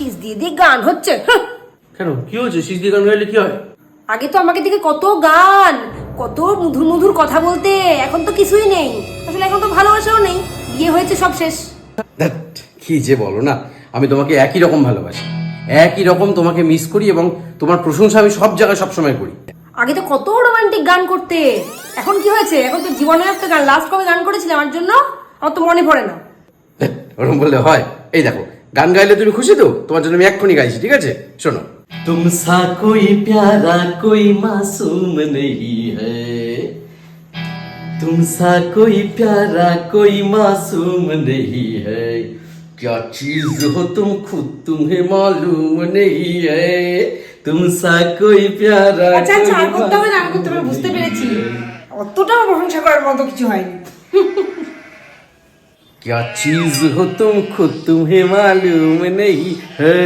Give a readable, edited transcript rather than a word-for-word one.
শীষ দিয়ে দিয়ে গান হচ্ছে। কেন, কি হচ্ছে? শীষ দিয়ে গান গাইলে কি হয়? আগে তো আমাকে দিকে কত গান, কত মধুর মধুর কথা বলতে, এখন তো কিছুই নেই। আসলে এখন তো ভালোবাসাও নেই, বিয়ে হয়েছে, সব শেষ। ধ্যাৎ, কি যে বলো না, আমি তোমাকে একই রকম ভালোবাসি, একই রকম তোমাকে মিস করি এবং তোমার প্রশংসা আমি সব জায়গায় সবসময় করি। আগে তো কত রোমান্টিক গান করতে, এখন কি হয়েছে? এখন তো জীবনে একটা গান, লাস্ট কবে গান করেছিলে আমার জন্য? আমার তো মনে পড়ে না। ধ্যাৎ, ওরকম বললে হয়? এই দেখো, গান গাইলে তুমি খুশি তো? তোমার জন্য আমি এক্ষুনি গাইছি, ঠিক আছে? শোনো। तुमसा कोई प्यारा कोई मासूम नहीं है, तुमसा कोई प्यारा कोई मासूम नहीं है, क्या चीज हो तुम खुद तुम्हें मालूम नहीं है, तुमसा कोई प्यारा আচ্ছা আচ্ছা, আর করতে হবে না, আর করতে হবে, বুঝতে পেরেছি। অতটাও প্রশংসা করার মতো কিছু হয়নি। क्या चीज हो तुम खुद तुम्हें मालूम नहीं है।